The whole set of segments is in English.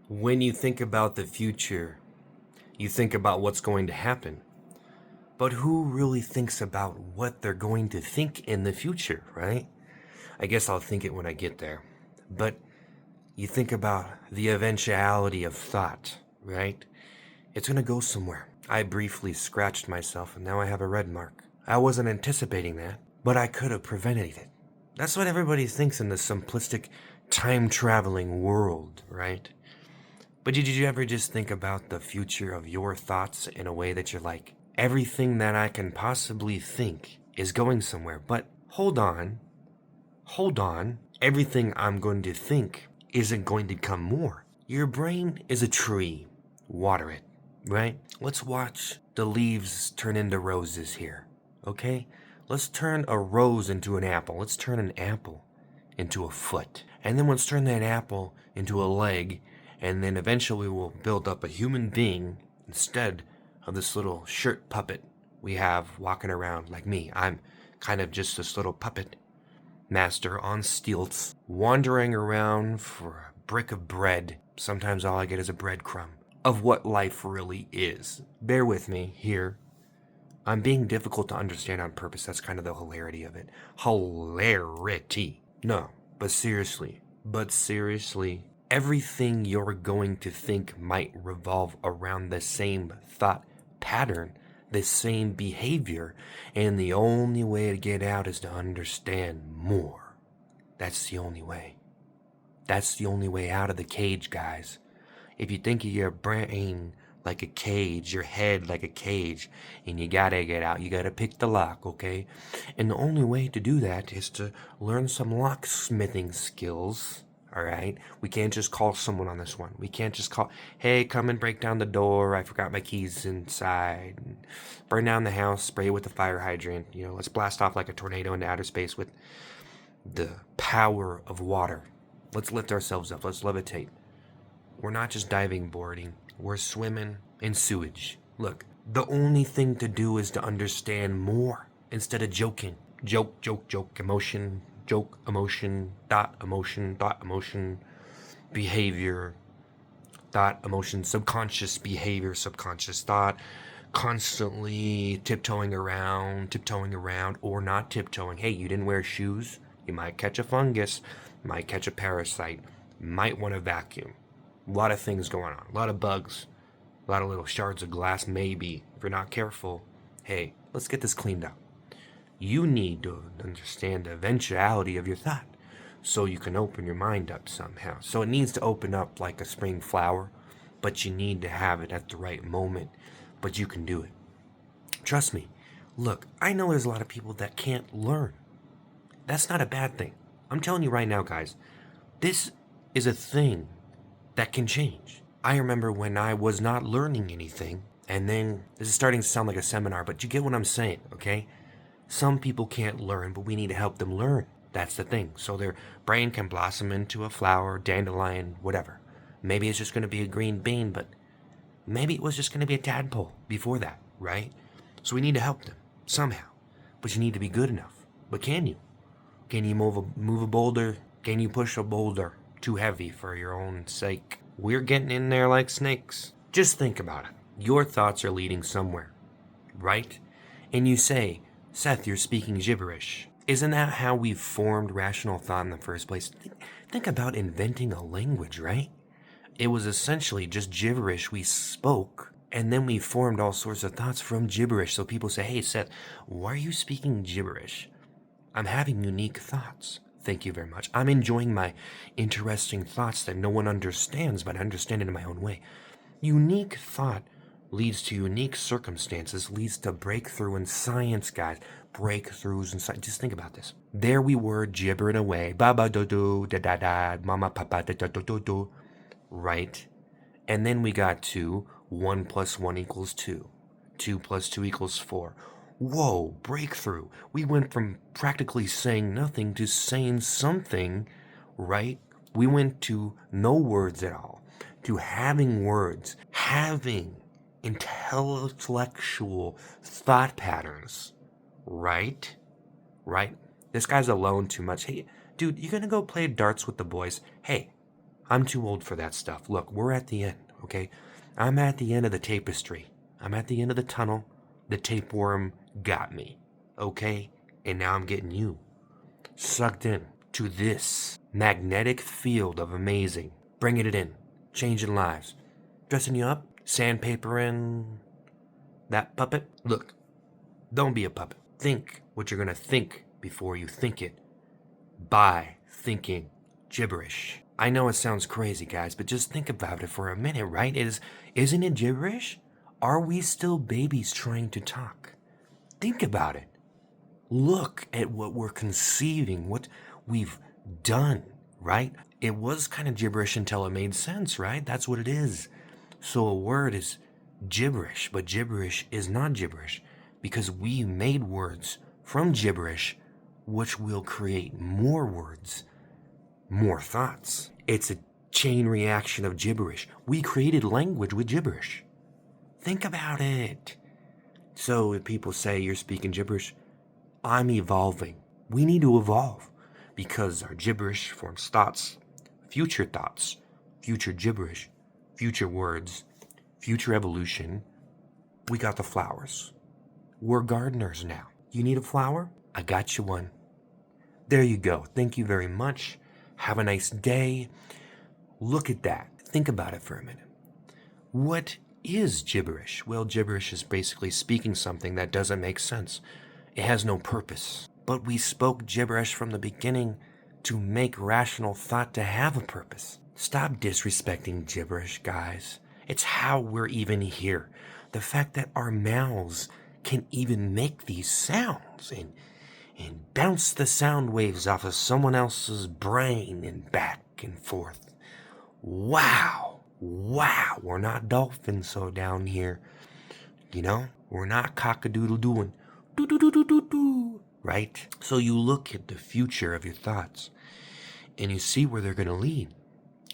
When you think about the future, you think about what's going to happen. But who really thinks about what they're going to think in the future, right? I guess I'll think it when I get there. But you think about the eventuality of thought, right? It's gonna go somewhere. I briefly scratched myself and now I have a red mark. I wasn't anticipating that, but I could have prevented it. That's what everybody thinks in the simplistic time traveling world, right? But did you ever just think about the future of your thoughts in a way that you're like, everything that I can possibly think is going somewhere, but hold on, everything I'm going to think isn't going to become more. Your brain is a tree. Water it, right? Let's watch the leaves turn into roses here, okay? Let's turn a rose into an apple. Let's turn an apple into a foot. And then let's turn that apple into a leg. And then eventually we'll build up a human being instead of this little shirt puppet we have walking around like me. I'm kind of just this little puppet master on stilts, wandering around for a brick of bread. Sometimes all I get is a breadcrumb of what life really is. Bear with me here. I'm being difficult to understand on purpose. That's kind of the hilarity of it. Hilarity. No, but seriously, everything you're going to think might revolve around the same thought pattern, the same behavior, and the only way to get out is to understand more. That's the only way. That's the only way out of the cage, guys. If you think of your brain like a cage, your head like a cage, and you gotta get out, you gotta pick the lock, okay? And the only way to do that is to learn some locksmithing skills, alright? We can't just call someone on this one. We can't just call, hey, come and break down the door, I forgot my keys inside. And burn down the house, spray it with a fire hydrant, let's blast off like a tornado into outer space with the power of water. Let's lift ourselves up, let's levitate. We're not just diving boarding, we're swimming in sewage. Look, the only thing to do is to understand more instead of joking. Joke, emotion, thought, behavior, thought, emotion, subconscious behavior, subconscious thought, constantly tiptoeing around, or not tiptoeing. Hey, you didn't wear shoes? You might catch a fungus, might catch a parasite, might want to vacuum. A lot of things going on, a lot of bugs, a lot of little shards of glass, maybe. If you're not careful, hey, let's get this cleaned up. You need to understand the eventuality of your thought so you can open your mind up somehow. So it needs to open up like a spring flower, but you need to have it at the right moment, but you can do it. Trust me. Look, I know there's a lot of people that can't learn. That's not a bad thing. I'm telling you right now, guys, this is a thing that can change. I remember when I was not learning anything, and then, this is starting to sound like a seminar, but you get what I'm saying, okay? Some people can't learn, but we need to help them learn. That's the thing. So their brain can blossom into a flower, dandelion, whatever. Maybe it's just going to be a green bean, but maybe it was just going to be a tadpole before that, right? So we need to help them, somehow. But you need to be good enough. But can you? Can you move a boulder? Can you push a boulder too heavy for your own sake? We're getting in there like snakes. Just think about it. Your thoughts are leading somewhere, right? And you say, Seth, you're speaking gibberish. Isn't that how we formed rational thought in the first place? Think about inventing a language, right? It was essentially just gibberish we spoke, and then we formed all sorts of thoughts from gibberish. So people say, hey, Seth, why are you speaking gibberish? I'm having unique thoughts. Thank you very much. I'm enjoying my interesting thoughts that no one understands, but I understand it in my own way. Unique thought leads to unique circumstances, leads to breakthrough in science, guys. Breakthroughs in science. Just think about this. There we were gibbering away. Baba do do da da da, mama papa da da do do do. Right? And then we got to 1 + 1 = 2. 2 + 2 = 4. Whoa, breakthrough. We went from practically saying nothing to saying something, right? We went to no words at all, to having words, having intellectual thought patterns, right? Right? This guy's alone too much. Hey, dude, you gonna go play darts with the boys? Hey, I'm too old for that stuff. Look, we're at the end, okay? I'm at the end of the tapestry. I'm at the end of the tunnel. The tapeworm got me, okay? And now I'm getting you sucked in to this magnetic field of amazing. Bringing it in, changing lives, dressing you up, sandpapering that puppet. Look, don't be a puppet. Think what you're gonna think before you think it by thinking gibberish. I know it sounds crazy, guys, but just think about it for a minute, right? Isn't it gibberish? Are we still babies trying to talk? Think about it. Look at what we're conceiving, what we've done, right? It was kind of gibberish until it made sense, right? That's what it is. So a word is gibberish, but gibberish is not gibberish because we made words from gibberish, which will create more words, more thoughts. It's a chain reaction of gibberish. We created language with gibberish. Think about it. So if people say you're speaking gibberish, I'm evolving. We need to evolve because our gibberish forms thoughts, future gibberish, future words, future evolution. We got the flowers. We're gardeners now. You need a flower? I got you one. There you go. Thank you very much. Have a nice day. Look at that. Think about it for a minute. What is gibberish? Well, gibberish is basically speaking something that doesn't make sense. It has no purpose. But we spoke gibberish from the beginning to make rational thought to have a purpose. Stop disrespecting gibberish, guys. It's how we're even here. The fact that our mouths can even make these sounds and bounce the sound waves off of someone else's brain and back and forth. Wow. We're not dolphins so down here. You know, we're not cock-a-doodle doing do-do-do-do-do-do, right? So you look at the future of your thoughts and you see where they're going to lead.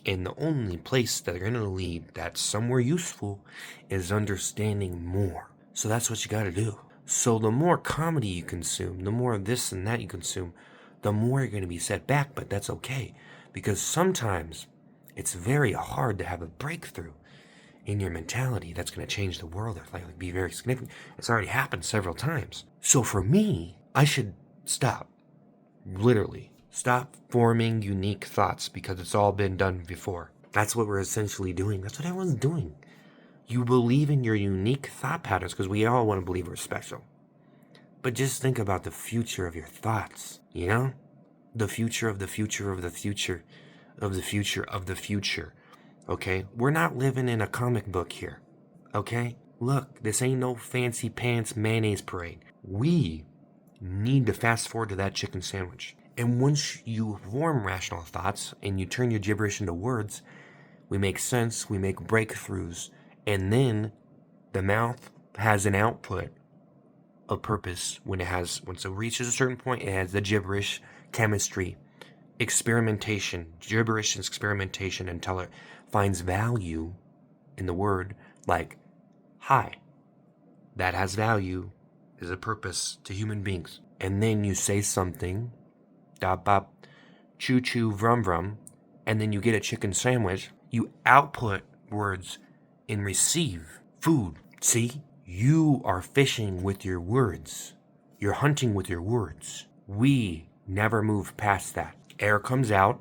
And the only place that they're going to lead that's somewhere useful is understanding more. So that's what you got to do. So the more comedy you consume, the more this and that you consume, the more you're going to be set back, but that's okay. Because sometimes it's very hard to have a breakthrough in your mentality that's going to change the world or like be very significant. It's already happened several times. So for me, I should stop. Literally. Stop forming unique thoughts because it's all been done before. That's what we're essentially doing. That's what everyone's doing. You believe in your unique thought patterns because we all want to believe we're special. But just think about the future of your thoughts, you know? The future of the future of the future of the future of the future. Okay? We're not living in a comic book here. Okay? Look, this ain't no fancy pants mayonnaise parade. We need to fast forward to that chicken sandwich. And once you form rational thoughts and you turn your gibberish into words, we make sense, we make breakthroughs, and then the mouth has an output of purpose once it reaches a certain point, it has the gibberish chemistry, experimentation, gibberish and experimentation until it finds value in the word like hi. That has value, is a purpose to human beings. And then you say something, dop bop, choo choo, vrum vrum, and then you get a chicken sandwich. You output words and receive food. See? You are fishing with your words. You're hunting with your words. We never move past that. Air comes out,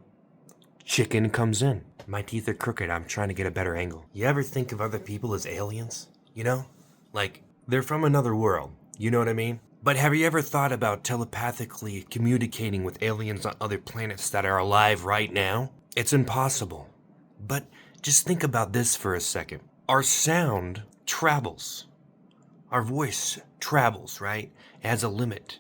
chicken comes in. My teeth are crooked. I'm trying to get a better angle. You ever think of other people as aliens? You know? Like, they're from another world. You know what I mean? But have you ever thought about telepathically communicating with aliens on other planets that are alive right now? It's impossible. But just think about this for a second. Our sound travels. Our voice travels, right? It has a limit.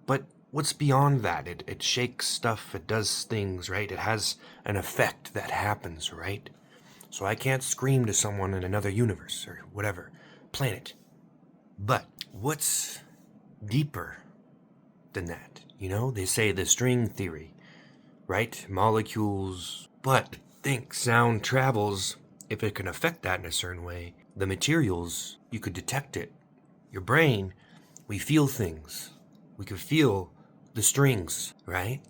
But what's beyond that? It shakes stuff, it does things, right? It has an effect that happens, right? So I can't scream to someone in another universe or whatever planet. But what's deeper than that? You know, they say the string theory, right? Molecules. But think sound travels. If it can affect that in a certain way, the materials, you could detect it. Your brain, we feel things. We could feel the strings, right?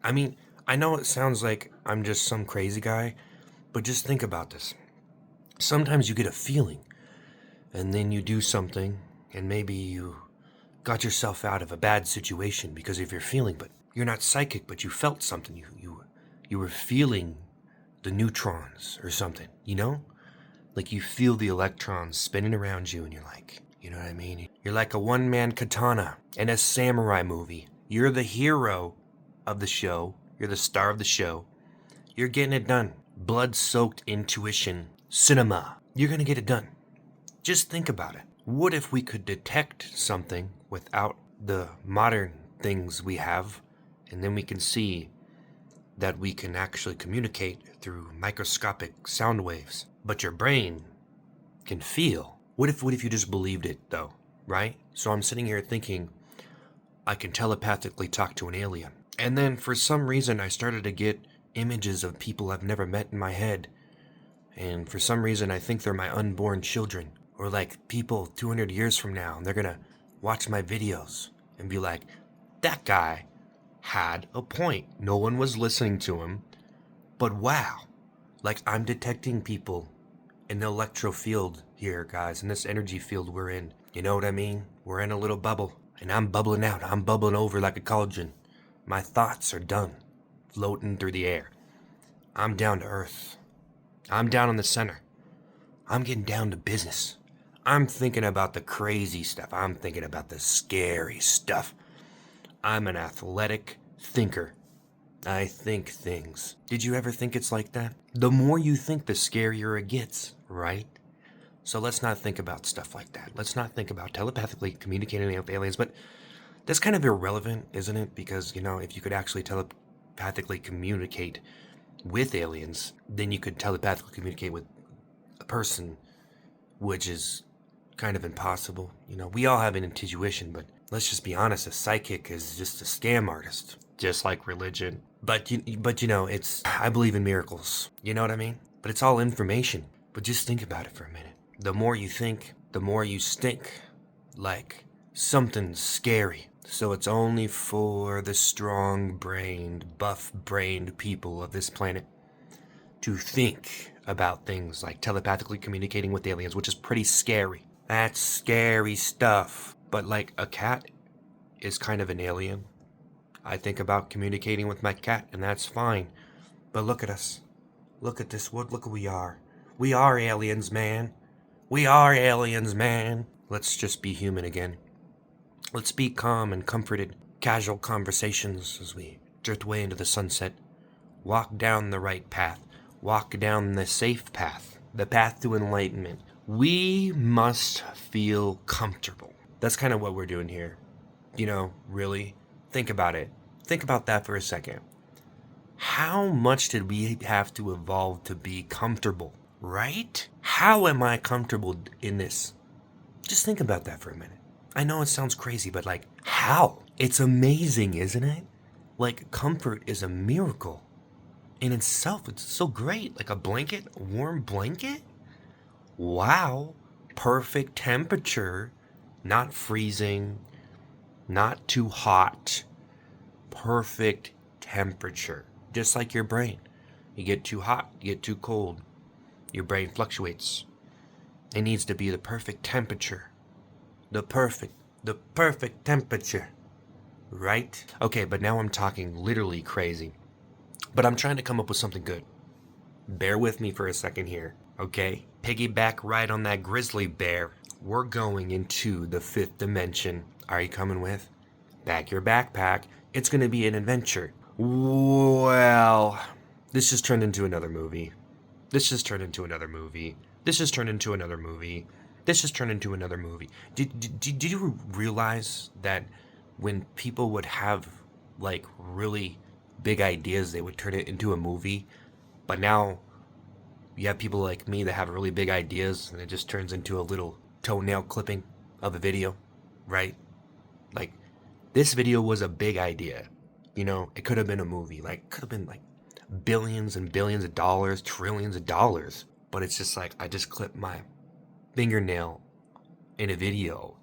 I mean, I know it sounds like I'm just some crazy guy. But just think about this. Sometimes you get a feeling, and then you do something, and maybe you got yourself out of a bad situation because of your feeling, but you're not psychic, but you felt something. You were feeling the neutrons or something, you know? Like you feel the electrons spinning around you, and you're like, you know what I mean? You're like a one-man katana in a samurai movie. You're the hero of the show. You're the star of the show. You're getting it done. Blood-soaked intuition. Cinema. You're gonna get it done. Just think about it. What if we could detect something without the modern things we have, and then we can see that we can actually communicate through microscopic sound waves, but your brain can feel? What if you just believed it, though, right? So I'm sitting here thinking, I can telepathically talk to an alien. And then for some reason I started to get images of people I've never met in my head. And for some reason I think they're my unborn children. Or like people 200 years from now, and they're gonna watch my videos and be like, that guy had a point. No one was listening to him, but wow. Like I'm detecting people in the electro field here, guys, in this energy field we're in. You know what I mean? We're in a little bubble, and I'm bubbling out. I'm bubbling over like a cauldron. My thoughts are done, floating through the air. I'm down to earth. I'm down in the center. I'm getting down to business. I'm thinking about the crazy stuff. I'm thinking about the scary stuff. I'm an athletic thinker. I think things. Did you ever think it's like that? The more you think, the scarier it gets, right? So let's not think about stuff like that. Let's not think about telepathically communicating with aliens, but that's kind of irrelevant, isn't it? Because, you know, if you could actually telepathically communicate with aliens, then you could telepathically communicate with a person, which is kind of impossible. You know, we all have an intuition, but let's just be honest, a psychic is just a scam artist, just like religion. But you know, I believe in miracles. You know what I mean? But it's all information. But just think about it for a minute. The more you think, the more you stink like something scary. So it's only for the strong-brained, buff-brained people of this planet to think about things like telepathically communicating with aliens, which is pretty scary. That's scary stuff. But like a cat is kind of an alien. I think about communicating with my cat, and that's fine. But look at us. Look at this. Look who we are. We are aliens, man. We are aliens, man. Let's just be human again. Let's be calm and comforted. Casual conversations as we drift away into the sunset. Walk down the right path. Walk down the safe path. The path to enlightenment. We must feel comfortable. That's kind of what we're doing here. You know, really. Think about it. Think about that for a second. How much did we have to evolve to be comfortable, right? How am I comfortable in this? Just think about that for a minute. I know it sounds crazy, but like, how? It's amazing, isn't it? Like, comfort is a miracle in itself. It's so great. Like a blanket, a warm blanket. Wow. Perfect temperature. Not freezing. Not too hot. Perfect temperature. Just like your brain. You get too hot, you get too cold. Your brain fluctuates. It needs to be the perfect temperature. The perfect temperature. Right? Okay, but now I'm talking literally crazy. But I'm trying to come up with something good. Bear with me for a second here, okay? Piggyback right on that grizzly bear. We're going into the 5th dimension. Are you coming with? Pack your backpack. It's going to be an adventure. Well, this just turned into another movie. This just turned into another movie. This just turned into another movie. This just turned into another movie. Did you realize that when people would have, like, really big ideas, they would turn it into a movie? But now you have people like me that have really big ideas, and it just turns into a little toenail clipping of a video, right? Like, this video was a big idea. You know, it could have been a movie. Like, could have been, like, billions and billions of dollars, trillions of dollars. But it's just like, I just clipped my fingernail in a video,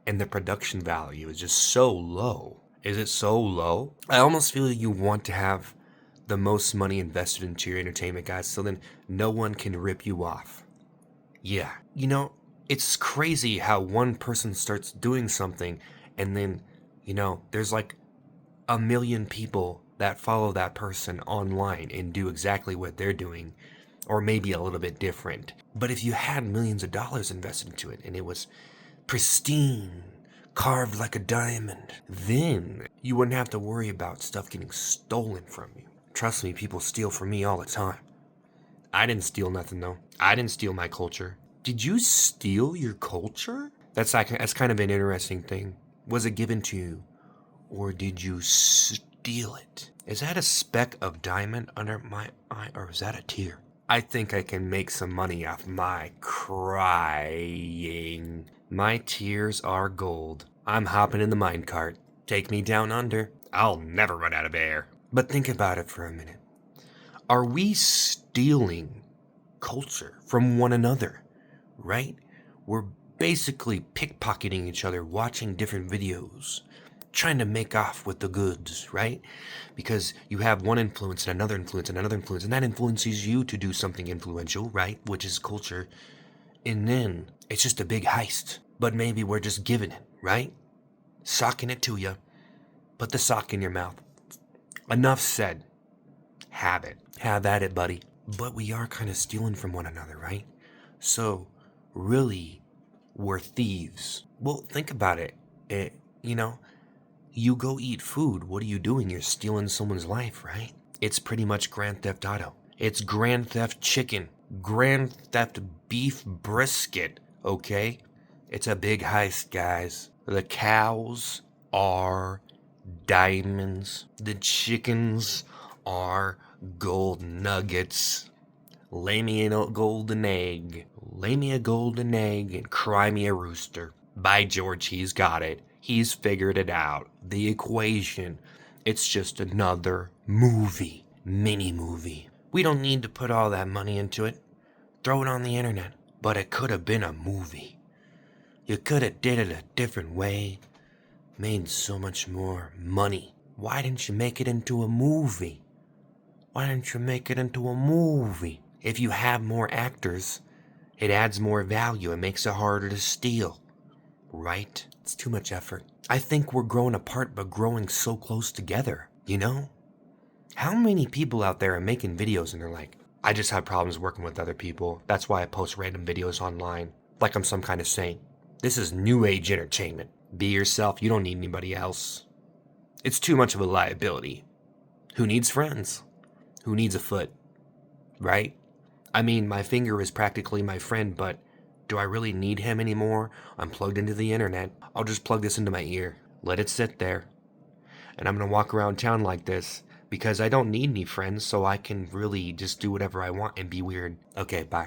and the production value is just so low. Is it so low? I almost feel you want to have the most money invested into your entertainment, guys, so then no one can rip you off. Yeah. It's crazy how one person starts doing something and then, there's like a million people that follow that person online and do exactly what they're doing, or maybe a little bit different. But if you had millions of dollars invested into it and it was pristine, carved like a diamond, then you wouldn't have to worry about stuff getting stolen from you. Trust me, people steal from me all the time. I didn't steal nothing, though. I didn't steal my culture. Did you steal your culture? That's kind of an interesting thing. Was it given to you, or did you steal it? Is that a speck of diamond under my eye, or is that a tear? I think I can make some money off my crying. My tears are gold. I'm hopping in the minecart. Take me down under. I'll never run out of air. But think about it for a minute. Are we stealing culture from one another? Right? We're basically pickpocketing each other, watching different videos, trying to make off with the goods, right? Because you have one influence and another influence and another influence, and that influences you to do something influential, right? Which is culture. And then it's just a big heist. But maybe we're just giving it, right? Socking it to you. Put the sock in your mouth. Enough said. Have it. Have at it, buddy. But we are kind of stealing from one another, right? So, really, we're thieves. Well, think about it. You go eat food. What are you doing? You're stealing someone's life, right? It's pretty much Grand Theft Auto. It's Grand Theft Chicken. Grand Theft Beef Brisket, okay? It's a big heist, guys. The cows are diamonds. The chickens are gold nuggets. Lay me a golden egg. Lay me a golden egg and cry me a rooster. By George, he's got it. He's figured it out. The equation. It's just another movie. Mini-movie. We don't need to put all that money into it. Throw it on the internet. But it could have been a movie. You could have did it a different way. Made so much more money. Why didn't you make it into a movie? Why didn't you make it into a movie? If you have more actors, it adds more value. It makes it harder to steal. Right? It's too much effort. I think we're growing apart, but growing so close together. How many people out there are making videos and they're like, I just have problems working with other people. That's why I post random videos online. Like I'm some kind of saint. This is new age entertainment. Be yourself. You don't need anybody else. It's too much of a liability. Who needs friends? Who needs a foot? Right? I mean, my finger is practically my friend, but do I really need him anymore? I'm plugged into the internet. I'll just plug this into my ear. Let it sit there. And I'm going to walk around town like this because I don't need any friends, so I can really just do whatever I want and be weird. Okay, bye.